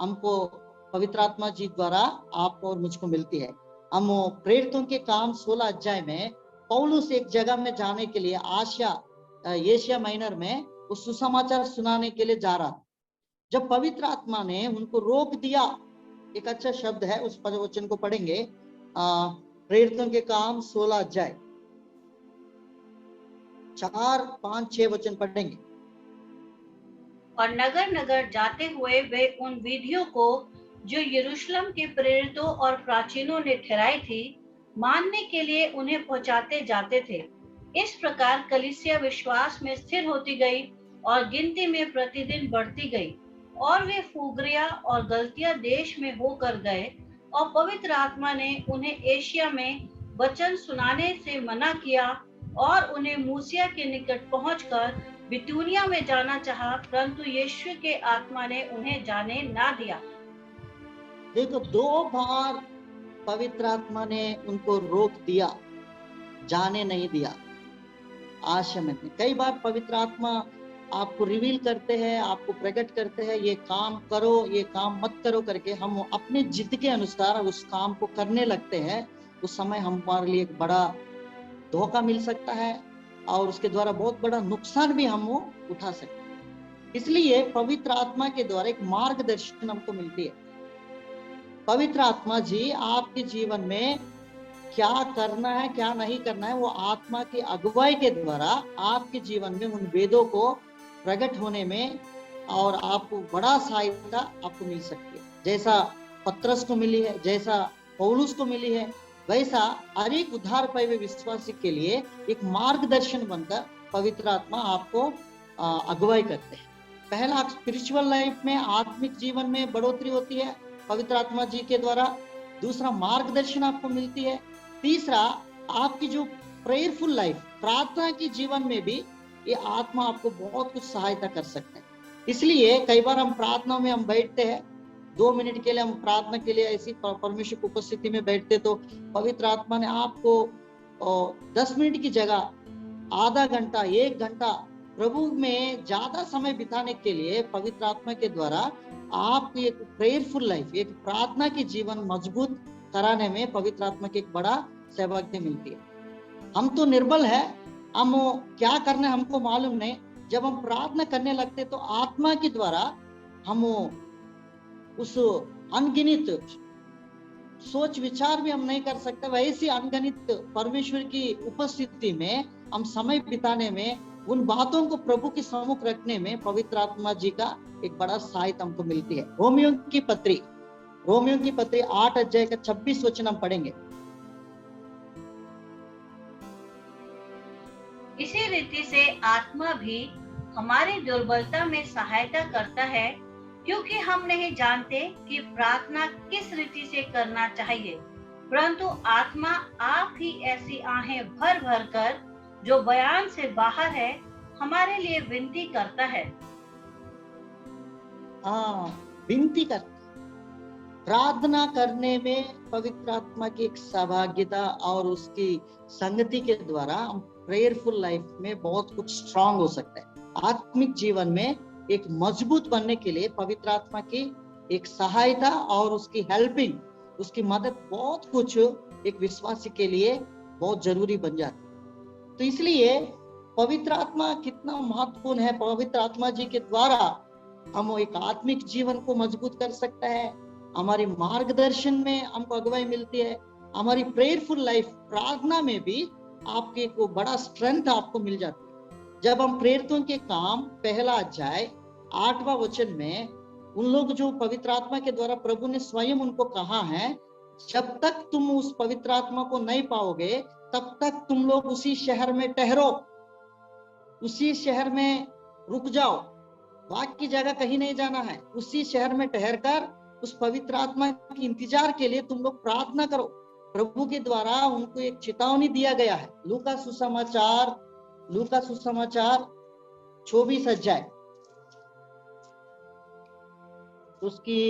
हमको पवित्र आत्मा जी द्वारा आपको और मुझको मिलती है। हम प्रेरितों के काम 16 अध्याय में पौलुस एक जगह में जाने के लिए एशिया माइनर में उस सुसमाचार सुनाने के लिए जा रहा था। जब पवित्र आत्मा ने उनको रोक दिया, एक अच्छा शब्द है, उस वचन को पढ़ेंगे, प्रेरितों के काम 16 अध्याय 4, 5, 6 वचन पढ़ेंगे। और नगर नगर जाते हुए वे उन विधियों को जो यरूशलेम के प्रेरितों और प्राचीनों ने ठहराई थी मानने के लिए उन्हें पहुंचाते जाते थे। इस प्रकार कलीसिया विश्वास में स्थिर होती गई और गिनती में प्रतिदिन बढ़ती गई, और वे फुगरिया और गलतिया देश में होकर गए, और पवित्र आत्मा ने उन्हें एशिया में वचन सुनाने से मना किया और उन्हें मूसिया के निकट पहुंचकर बितूनिया में जाना चाहा, परंतु यीशु के आत्मा ने उन्हें जाने ना दिया। देखो, 2 बार पवित्र आत्मा ने उनको रोक दिया, जाने नहीं दिया। आशा में कई बार पवित्र आत्मा आपको रिवील करते हैं, आपको प्रकट करते हैं, ये काम करो, ये काम मत करो करके। हम अपने जिद के अनुसार उस काम को करने लगते हैं। उस समय हमारे लिए एक बड़ा धोखा मिल सकता है और उसके द्वारा बहुत बड़ा नुकसान भी हम उठा सकते हैं। इसलिए पवित्र आत्मा के द्वारा एक मार्गदर्शन हमको मिलती है। पवित्र आत्मा जी आपके जीवन में क्या करना है, क्या नहीं करना है, वो आत्मा की अगुवाई के द्वारा आपके जीवन में उन वेदों को प्रकट होने में और आपको बड़ा सहायता आपको मिल सकती है। जैसा पत्रस को मिली है, जैसा पौलुस को मिली है, वैसा हर एक उद्धार पाए हुए विश्वासी के लिए एक मार्गदर्शन बनकर पवित्र आत्मा आपको अगुवाई करते हैं। पहला, स्पिरिचुअल लाइफ में, आत्मिक जीवन में बढ़ोतरी होती है पवित्र आत्मा जी के द्वारा। दूसरा, मार्गदर्शन आपको मिलती है। तीसरा, आपकी जो प्रेयरफुल लाइफ, प्रार्थना की जीवन में भी ये आत्मा आपको बहुत कुछ सहायता कर सकता है। इसलिए कई बार हम प्रार्थना में हम बैठते हैं, 2 मिनट के लिए हम प्रार्थना के लिए ऐसी परमेश्वर की उपस्थिति में बैठते, तो पवित्र आत्मा ने आपको 10 मिनट की जगह आधा घंटा, 1 घंटा प्रभु में ज्यादा समय बिताने के लिए पवित्र आत्मा के द्वारा आपको एक प्रेयरफुल लाइफ, एक प्रार्थना की जीवन मजबूत कराने में पवित्र आत्मा की एक बड़ा सहभागिता मिलती है। हम तो निर्बल है, हम क्या करना है हमको मालूम नहीं। जब हम प्रार्थना करने लगते तो आत्मा के द्वारा हम उस अनगिनित सोच विचार भी हम नहीं कर सकते, वैसी अनगिनित परमेश्वर की उपस्थिति में हम समय बिताने में, उन बातों को प्रभु के सम्मुख रखने में पवित्र आत्मा जी का एक बड़ा सहायता हमको मिलती है। रोमियो की पत्री 8 अध्याय का 26 वचन हम पढ़ेंगे। इसी रीति से आत्मा भी हमारी दुर्बलता में सहायता करता है, क्योंकि हम नहीं जानते कि प्रार्थना किस रीति से करना चाहिए, परंतु आत्मा आप ही ऐसी आहें भर भर कर जो बयान से बाहर है हमारे लिए विनती करता है। विनती करता। प्रार्थना करने में पवित्र आत्मा की एक सहभागिता और उसकी संगति के द्वारा हम प्रेयरफुल लाइफ में बहुत कुछ स्ट्रांग हो सकता है। आत्मिक जीवन में एक मजबूत बनने के लिए पवित्र आत्मा की एक सहायता और उसकी हेल्पिंग, उसकी मदद बहुत कुछ एक विश्वासी के लिए बहुत जरूरी बन जाती है। तो इसलिए पवित्र आत्मा कितना महत्वपूर्ण है। पवित्र आत्मा जी के द्वारा हम एक आत्मिक जीवन को मजबूत कर सकते हैं, हमारी मार्गदर्शन में हमको अगुवाई मिलती है, हमारी प्रेयरफुल लाइफ, प्रार्थना में भी आपके को बड़ा स्ट्रेंथ आपको मिल जाती है। जब हम प्रेरितों के काम 1 अध्याय 8वां वचन में उन लोग जो पवित्र आत्मा के द्वारा प्रभु ने स्वयं उनको कहा है, जब तक तुम उस पवित्र आत्मा को नहीं पाओगे तब तक तुम लोग उसी शहर में ठहरो, उसी शहर में रुक जाओ, बाकी जगह कहीं नहीं जाना है। उसी शहर में ठहर कर उस पवित्र आत्मा के इंतजार के लिए तुम लोग प्रार्थना करो। प्रभु के द्वारा उनको एक चेतावनी दिया गया है। लूका सुसमाचार 24 अध्याय उसकी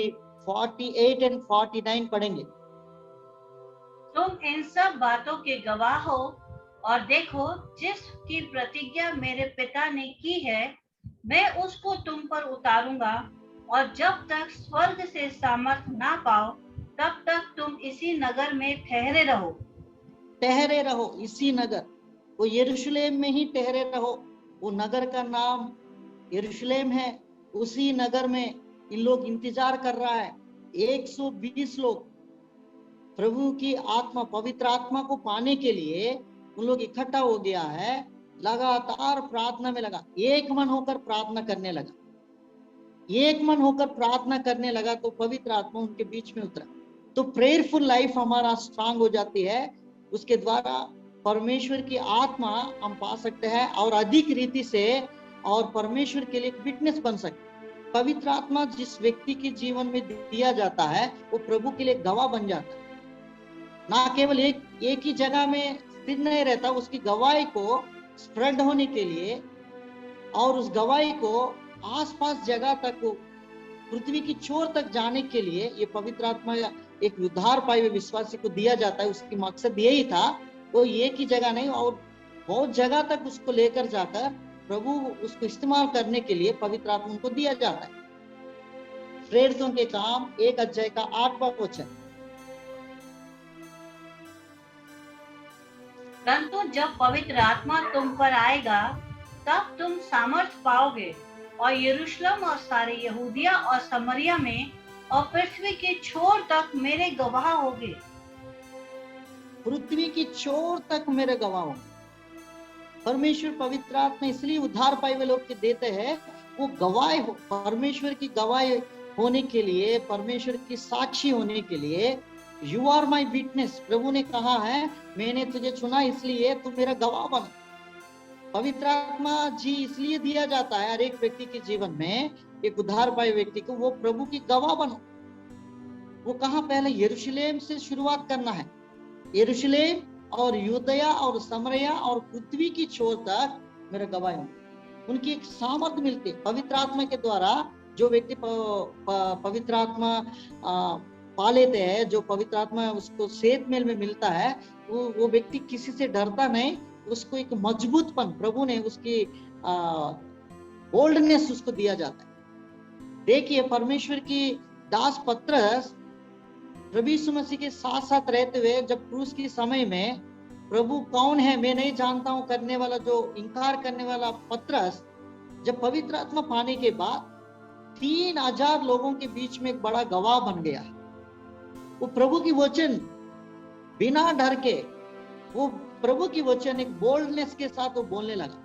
48 और 49 पढ़ेंगे। तुम इन सब बातों के गवाह हो, और देखो, जिसकी प्रतिज्ञा मेरे पिता ने की है, मैं उसको तुम पर उतारूंगा, और जब तक स्वर्ग से सामर्थ ना पाओ, तब तक तुम इसी नगर में ठहरे रहो। इसी नगर, वो यरूशलेम में ही ठहरे रहो। वो नगर का नाम यरूशलेम है। उसी नगर में इन लोग इंतजार कर रहा है। 120 लोग प्रभु की आत्मा, पवित्र आत्मा को पाने के लिए उन लोग इकट्ठा हो गया है। लगातार प्रार्थना में लगा, एक मन होकर प्रार्थना करने लगा तो पवित्र आत्मा उनके बीच में उतरा। तो प्रेयरफुल लाइफ हमारा स्ट्रांग हो जाती है। उसके द्वारा परमेश्वर की आत्मा हम पा सकते हैं और अधिक रीति से और परमेश्वर के लिए विटनेस बन सकते हैं। पवित्र आत्मा जिस व्यक्ति के जीवन में दिया जाता है, वो प्रभु के लिए गवाह बन जाता है। ना केवल एक ही जगह में स्थिर नहीं रहता, उसकी गवाही को स्प्रेड होने के लिए और उस गवाही को आसपास जगह तक, पृथ्वी की छोर तक जाने के लिए ये पवित्र आत्मा एक उद्धार पाए हुए विश्वासी को दिया जाता है। उसकी मकसद यही था, वो एक ही जगह नहीं और बहुत जगह तक उसको लेकर जाकर प्रभु उसको इस्तेमाल करने के लिए पवित्र आत्मा उनको दिया जाता है। प्रेरितों के काम 1 अध्याय का 8वां वचन। परंतु जब पवित्र आत्मा तुम पर आएगा, तब तुम सामर्थ पाओगे, और यरूशलेम और सारे यहूदिया और समरिया में और पृथ्वी के छोर तक मेरे गवाह होगे। पृथ्वी की छोर तक मेरे गवाह होंगे। परमेश्वर पवित्र आत्मा इसलिए उद्धार पाए हुए लोग के देते हैं, वो गवाह हो, परमेश्वर की गवाह होने के लिए, परमेश्वर की साक्षी होने के लिए। यू आर माई विटनेस, प्रभु ने कहा है, मैंने तुझे चुना इसलिए तू मेरा गवाह बन। पवित्र आत्मा जी इसलिए दिया जाता है हर एक व्यक्ति के जीवन में, एक उद्धार पाए व्यक्ति को, वो प्रभु की गवाह बनो। वो कहा, पहले यरूशलेम से शुरुआत करना है। यरूशलेम और यूदया और समरिया और पृथ्वी की छोर तक मेरे गवाह होंगे। उनकी एक सामर्थ मिलती है पवित्र आत्मा के द्वारा। जो व्यक्ति पवित्र आत्मा पा लेते हैं, जो पवित्र आत्मा उसको सेहत मेल में मिलता है, वो व्यक्ति किसी से डरता नहीं। उसको एक मजबूतपन, प्रभु ने उसकी बोल्डनेस उसको दिया जाता है। देखिए, परमेश्वर की दास पत्रस प्रभु यीशु मसीह के साथ साथ रहते हुए, जब क्रूस के समय में प्रभु कौन है मैं नहीं जानता हूं करने वाला, जो इनकार करने वाला पत्रस, जब पवित्र आत्मा पाने के बाद 3000 लोगों के बीच में एक बड़ा गवाह बन गया। वो प्रभु की वचन बिना डर के, वो प्रभु की वचन एक बोल्डनेस के साथ वो बोलने लगा।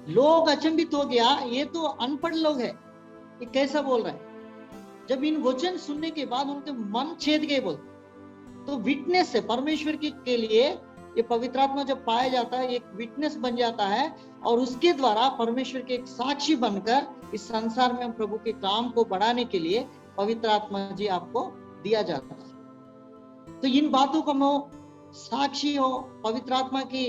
लोग अचंभित हो गया, ये तो अनपढ़ लोग है, ये कैसा बोल रहा है। जब इन वचन सुनने के बाद उनके मन छेद गए। बोल तो विटनेस है परमेश्वर के लिए। ये पवित्र आत्मा जब पाया जाता है, एक विटनेस बन जाता है और उसके द्वारा परमेश्वर के एक साक्षी बनकर इस संसार में हम प्रभु के काम को बढ़ाने के लिए पवित्र आत्मा जी आपको दिया जाता है। तो इन बातों का हम साक्षी हो, पवित्र आत्मा की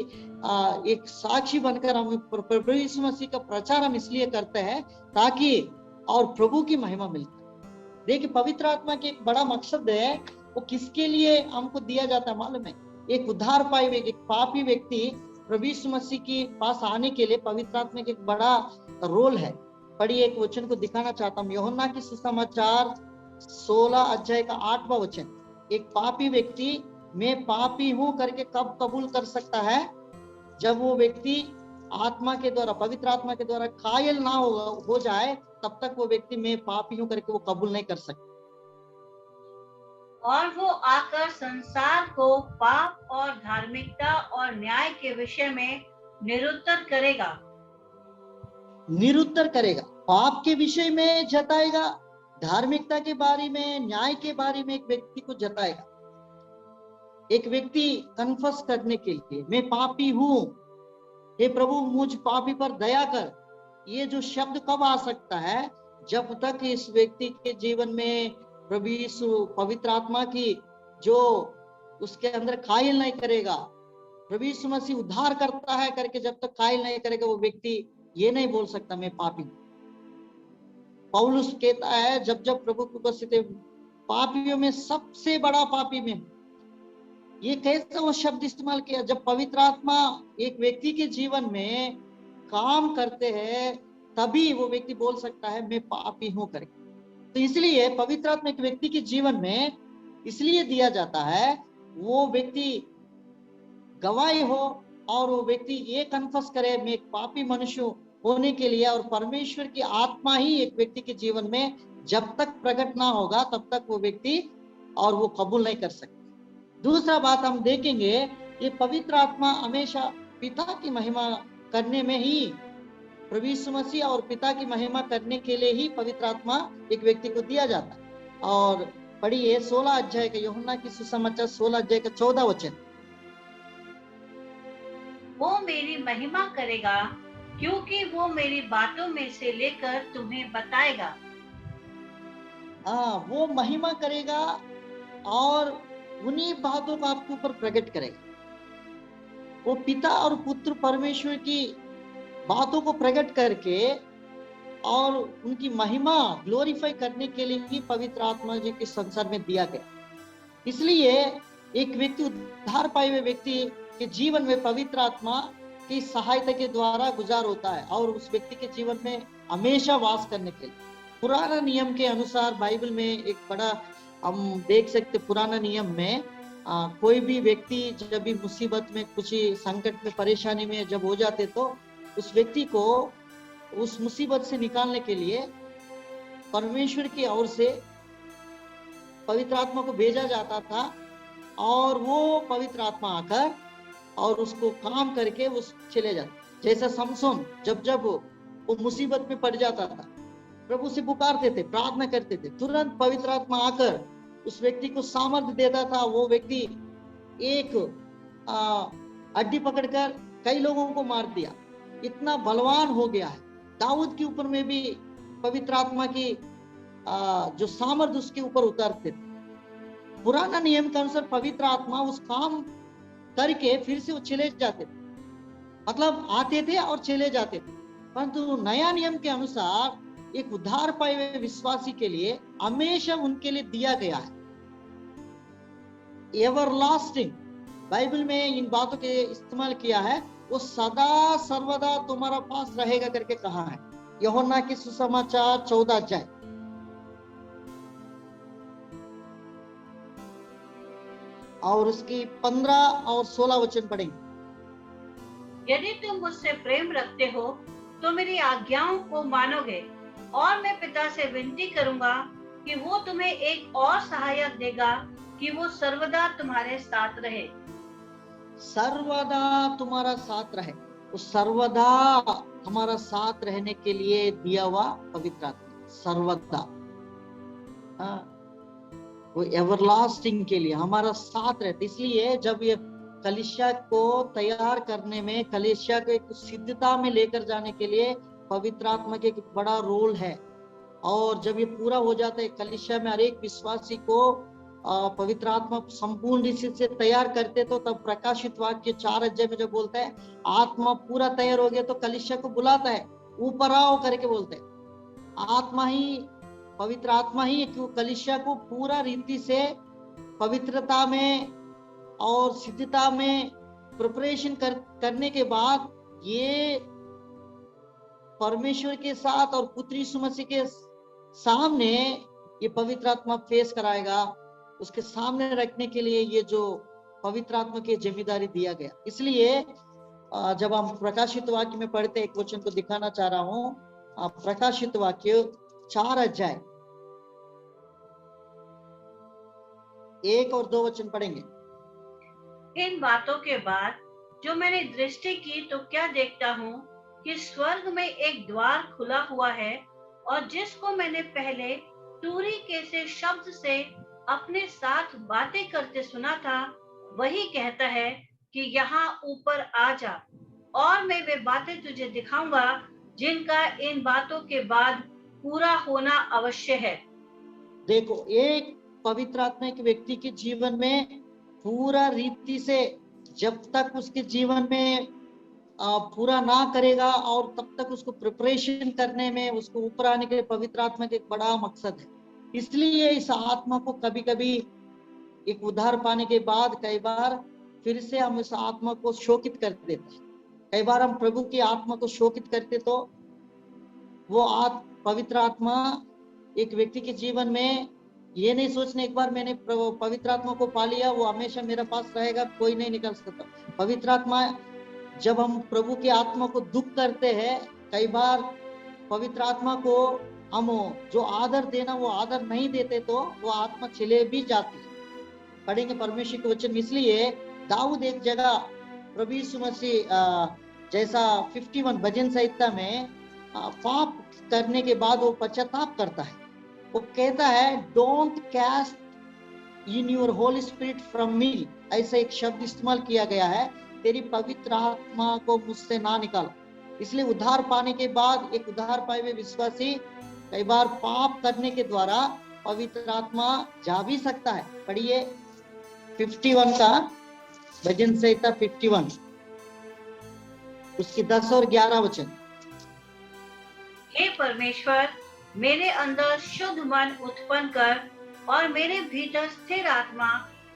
एक साक्षी बनकर हम प्रभु यीशु मसीह का प्रचार हम इसलिए करते हैं ताकि और प्रभु की महिमा मिलती। देखिए, पवित्र आत्मा के एक बड़ा मकसद है, वो किसके लिए हमको दिया जाता है मालूम है। एक उद्धार पाए हुए एक पापी व्यक्ति प्रभु यीशु मसीह के पास आने के लिए पवित्र आत्मा का एक बड़ा रोल है। पढ़िए, एक वचन को दिखाना चाहता हूँ। यूहन्ना की सुसमाचार 16 अध्याय का 8वां वचन। एक पापी व्यक्ति मैं पापी हूं करके कब कबूल कर सकता है? जब वो व्यक्ति आत्मा के द्वारा, पवित्र आत्मा के द्वारा कायल ना हो जाए, तब तक वो व्यक्ति मैं पापी हूं करके वो कबूल नहीं कर सकता। और वो आकर संसार को पाप और धार्मिकता और न्याय के विषय में निरुत्तर करेगा। पाप के विषय में जताएगा, धार्मिकता के बारे में, न्याय के बारे में एक व्यक्ति को जताएगा। एक व्यक्ति कन्फस करने के लिए, मैं पापी हूं, हे प्रभु मुझ पापी पर दया कर, ये जो शब्द कब आ सकता है? जब तक इस व्यक्ति के जीवन में प्रभु यीशु पवित्र आत्मा की जो उसके अंदर कायल नहीं करेगा। प्रभु यीशु मसीह उद्धार करता है करके जब तक कायल नहीं करेगा, वो व्यक्ति ये नहीं बोल सकता मैं पापी। पौलुस कहता है जब जब प्रभु की उपस्थिति, पापियों में सबसे बड़ा पापी में। ये कैसा वो शब्द इस्तेमाल किया? जब पवित्र आत्मा एक व्यक्ति के जीवन में काम करते हैं तभी वो व्यक्ति बोल सकता है मैं पापी हूं करके। तो इसलिए पवित्र आत्मा एक व्यक्ति के जीवन में इसलिए दिया जाता है, वो व्यक्ति गवाही हो और वो व्यक्ति ये कन्फस करे मैं एक पापी मनुष्य होने के लिए, और परमेश्वर की आत्मा ही एक व्यक्ति के जीवन में जब तक प्रकट ना होगा तब तक वो व्यक्ति और वो कबूल नहीं कर सकता। दूसरा बात हम देखेंगे, ये पवित्र आत्मा हमेशा पिता की महिमा करने में ही, प्रभु यीशु मसीह और पिता की महिमा करने के लिए ही पवित्र आत्मा एक व्यक्ति को दिया जाता है। और पढ़िए 16 अध्याय का, यूहन्ना की सुसमाचार 16 अध्याय का 14 वचन। वो मेरी महिमा करेगा क्योंकि वो मेरी बातों में से लेकर तुम्हें बताएगा। हाँ, वो महिमा करेगा और उन्हीं बातों को आपके ऊपर प्रकट करेगा। वो पिता और पुत्र परमेश्वर की बातों को प्रकट करके और उनकी महिमा ग्लोरीफाई करने के लिए ही पवित्र आत्मा जी के संसार में दिया गया। इसलिए एक व्यक्ति, उद्धार पाए हुए व्यक्ति के जीवन में पवित्र आत्मा की सहायता के द्वारा गुजार होता है और उस व्यक्ति के जीवन में हमेशा वास करने के लिए। पुराना नियम के अनुसार बाइबल में एक बड़ा हम देख सकते, पुराना नियम में कोई भी व्यक्ति जब भी मुसीबत में, कुछ संकट में, परेशानी में जब हो जाते तो उस व्यक्ति को उस मुसीबत से निकालने के लिए परमेश्वर की ओर से पवित्र आत्मा को भेजा जाता था और वो पवित्र आत्मा आकर और उसको काम करके उस चले जाते। जैसा समसोन जब जब वो मुसीबत में पड़ जाता था, प्रभु से पुकारते थे, प्रार्थना करते थे, तुरंत पवित्र आत्मा आकर उस व्यक्ति को सामर्थ्य देता था। वो व्यक्ति एक अड्डी पकड़कर कई लोगों को मार दिया, इतना बलवान हो गया है। दाऊद के ऊपर में भी पवित्र आत्मा की जो सामर्थ्य उसके ऊपर उतारते थे। पुराना नियम के अनुसार पवित्र आत्मा उस काम करके फिर से वो चले जाते थे, मतलब आते थे और चले जाते थे। परंतु नया नियम के अनुसार एक उद्धार पाए हुए विश्वासी के लिए हमेशा उनके लिए दिया गया है एवरलास्टिंग। बाइबल में इन बातों के इस्तेमाल किया है, वो सदा सर्वदा तुम्हारा पास रहेगा करके कहा है। यूहन्ना की सुसमाचार 14 अध्याय और उसकी 15 और 16 वचन पढ़ेंगे। यदि तुम मुझसे प्रेम रखते हो तो मेरी आज्ञाओं को मानोगे, और मैं पिता से विनती करूंगा कि वो तुम्हें एक और सहायक देगा कि वो सर्वदा तुम्हारे साथ रहे। सर्वदा तुम्हारा साथ रहे, वो सर्वदा हमारा साथ रहने के लिए दिया हुआ पवित्र आत्मा सर्वदा, वो एवरलास्टिंग के लिए हमारा साथ रहते। इसलिए जब ये कलीसिया को तैयार करने में, कलीसिया को एक सिद्धता में लेकर जाने के लिए पवित्र आत्मा के एक बड़ा रोल है। और जब ये पूरा हो जाता है, कलीसिया में हर एक विश्वासी को पवित्र आत्मा संपूर्ण रीति से तैयार करते, तो तब प्रकाशित वाक्य 4 अध्याय में जब बोलता है आत्मा पूरा तैयार हो गया तो कलीसिया को बुलाता है, ऊपर आओ करके बोलते हैं। आत्मा ही, पवित्र आत्मा ही कलीसिया को पूरा रीति से पवित्रता में और सिद्धता में प्रिपरेशन करने के बाद ये परमेश्वर के साथ और पुत्र यीशु मसीह के सामने ये पवित्र आत्मा फेस कराएगा। उसके सामने रखने के लिए ये जो पवित्र आत्मा की जिम्मेदारी दिया गया। इसलिए जब हम प्रकाशित वाक्य में पढ़ते, एक वचन को दिखाना चाह रहा हूं। प्रकाशित वाक्य 4 अध्याय 1 और 2 वचन पढ़ेंगे। इन बातों के बाद जो मैंने दृष्टि की तो क्या देखता हूँ कि स्वर्ग में एक द्वार खुला हुआ है, और जिसको मैंने पहले तूरी के से शब्द से अपने साथ बातें करते सुना था, वही कहता है कि यहाँ ऊपर आ जा, और मैं वे बातें तुझे दिखाऊंगा जिनका इन बातों के बाद पूरा होना अवश्य है। देखो, एक पवित्र आत्मा के व्यक्ति के जीवन में पूरा रीति से जब तक उसके जीवन में पूरा ना करेगा, और तब तक उसको प्रिपरेशन करने में, उसको ऊपर आने के लिए पवित्र आत्मा का एक बड़ा मकसद है। इसलिए इस आत्मा को कभी कभी एक उद्धार पाने के बाद कई बार फिर से हम इस आत्मा को शोकित कर देते हैं। कई बार हम प्रभु की आत्मा को शोकित करते तो वो पवित्र आत्मा एक व्यक्ति के जीवन में ये नहीं सोचने एक बार मैंने पवित्र आत्मा को पा लिया वो हमेशा मेरे पास रहेगा, कोई नहीं निकल सकता। पवित्र आत्मा, जब हम प्रभु की आत्मा को दुख करते हैं, कई बार पवित्र आत्मा को हम जो आदर देना वो आदर नहीं देते तो वो आत्मा चले भी जाती है। पढ़ेंगे परमेश्वर के वचन। इसलिए दाऊद एक जगह प्रभु यीशु मसीह जैसा 51 भजन संहिता में पाप करने के बाद वो पश्चाताप करता है। वो कहता है don't cast in your holy spirit from me, ऐसा एक शब्द इस्तेमाल किया गया है, तेरी पवित्र आत्मा को मुझसे ना निकाल। इसलिए उद्धार पाने के बाद एक उद्धार पाए हुए विश्वासी कई बार पाप करने के द्वारा पवित्र आत्मा जा भी सकता है। पढ़िए 51 का भजन संहिता 51 उसकी 10 और 11 वचन। हे परमेश्वर, मेरे अंदर शुद्ध मन उत्पन्न कर और मेरे भीतर स्थिर आत्मा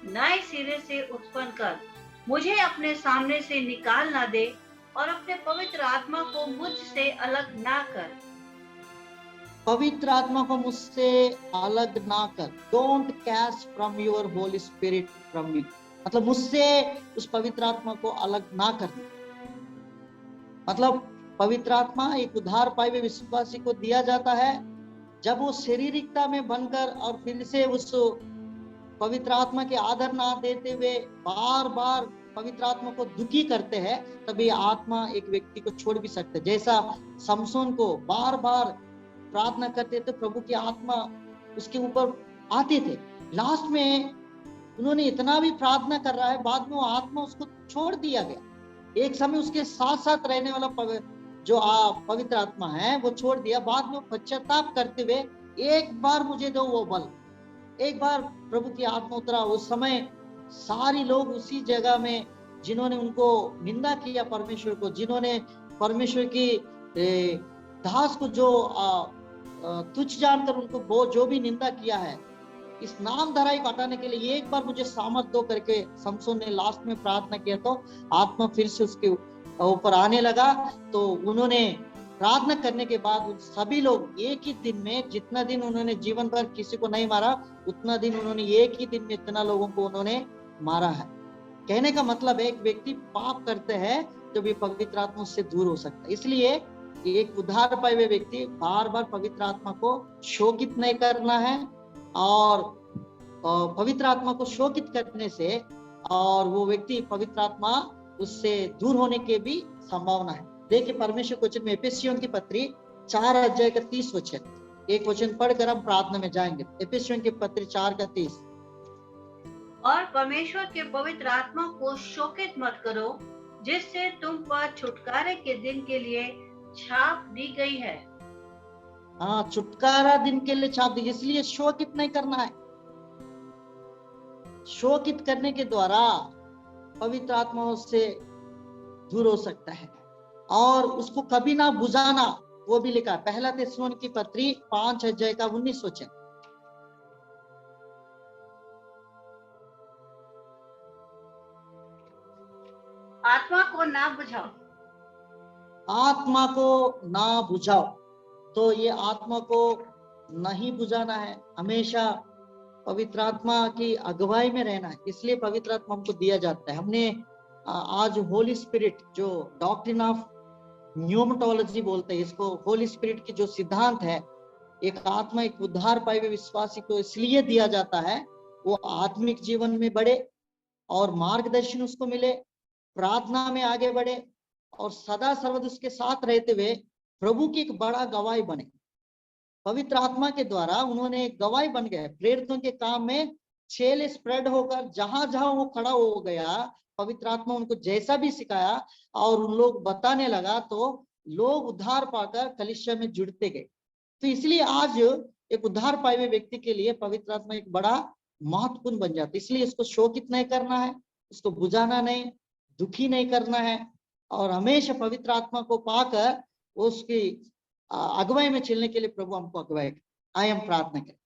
नए सिरे से उत्पन्न कर। मुझे अपने सामने से निकाल ना दे और अपने पवित्र आत्मा को मुझसे अलग ना कर। पवित्र आत्मा को मुझसे अलग ना कर। Don't cast from your holy spirit from me, मतलब मुझसे उस पवित्र आत्मा को अलग ना कर। मतलब पवित्र आत्मा एक उद्धार पाए हुए विश्वासी को दिया जाता है जब वो शारीरिकता में बनकर और फिर से उस पवित्र आत्मा के आदर ना देते हुए बार बार पवित्र आत्मा को दुखी करते हैं, तभी आत्मा एक व्यक्ति को छोड़ भी सकते। जैसा समसोन को बार बार प्रार्थना करते थे, प्रभु की आत्मा उसके ऊपर आते थे। लास्ट में उन्होंने इतना भी प्रार्थना कर रहा है, बाद में वो आत्मा उसको छोड़ दिया गया। एक समय उसके साथ साथ रहने वाला जो पवित्र आत्मा है वो छोड़ दिया। बाद में पश्चाताप करते हुए एक बार मुझे दो वो बल, एक बार प्रभु की आत्मा उतरा। उस समय सारी लोग उसी जगह में जिन्होंने उनको निंदा किया परमेश्वर को, जिन्होंने परमेश्वर की दास को जो तुच्छ जानकर उनको वो जो भी निंदा किया है, इस नाम धराई को हटाने के लिए एक बार मुझे सामर्थ दो करके समसोन ने लास्ट में प्रार्थना किया तो आत्मा फिर से उसके ऊपर आने लगा। तो उन्होंने प्रार्थना करने के बाद सभी लोग एक ही दिन में, जितना दिन उन्होंने जीवन भर किसी को नहीं मारा, उतना दिन उन्होंने एक ही दिन में इतना लोगों को उन्होंने मारा है। कहने का मतलब है एक व्यक्ति पाप करते हैं तो भी पवित्र आत्मा से दूर हो सकता है। इसलिए एक उद्धार पाए हुए व्यक्ति बार बार पवित्र आत्मा को शोकित नहीं करना है, और पवित्र आत्मा को शोकित करने से और वो व्यक्ति पवित्र आत्मा उससे दूर होने के भी संभावना है। देखिए परमेश्वर वचन में एफिसियों की पत्री 4 अध्याय का 30 वचन, एक वचन पढ़कर हम प्रार्थना में जाएंगे। एफिसियों की पत्री 4 का 30। और परमेश्वर के पवित्र आत्मा को शोकित मत करो, जिससे तुम पर छुटकारे के दिन के लिए छाप दी गई है। हाँ, छुटकारा दिन के लिए छाप दी, इसलिए शोकित नहीं करना है। शोकित करने के द्वारा पवित्र आत्मा उससे दूर हो सकता है, और उसको कभी ना बुझाना, वो भी लिखा है पहला थिस्सलुनीकी की पत्री 5 अध्याय का 19 वचन। आत्मा को ना बुझाओ। आत्मा को ना बुझाओ, तो ये आत्मा को नहीं बुझाना है, हमेशा पवित्र आत्मा की अगुवाई में रहना है। इसलिए पवित्र आत्मा हमको दिया जाता है। हमने आज होली स्पिरिट, जो डॉक्ट्रिन ऑफ न्यूमेटोलॉजी बोलते हैं इसको, होली स्पिरिट की जो सिद्धांत है, एक आत्मा एक उद्धार पाए हुए विश्वासी को इसलिए दिया जाता है वो आत्मिक जीवन में बढ़े और मार्गदर्शन उसको मिले, प्रार्थना में आगे बढ़े और सदा सर्वदा उसके साथ रहते हुए प्रभु की एक बड़ा गवाही बने। पवित्र आत्मा के द्वारा उन्होंने एक गवाही बन गए। प्रेरितों के काम में छेल स्प्रेड होकर जहां जहां वो खड़ा हो गया, पवित्र आत्मा उनको जैसा भी सिखाया और उन लोग बताने लगा, तो लोग उद्धार पाकर कलीसिया में जुड़ते गए। तो इसलिए आज एक उद्धार पाए हुए व्यक्ति के लिए पवित्र आत्मा एक बड़ा महत्वपूर्ण बन जाती है। इसलिए इसको शोकित नहीं करना है, इसको बुझाना नहीं, दुखी नहीं करना है, और हमेशा पवित्र आत्मा को पाकर उसकी अगुवाई में चलने के लिए प्रभु हमको अगुवाई। आइए हम प्रार्थना करें।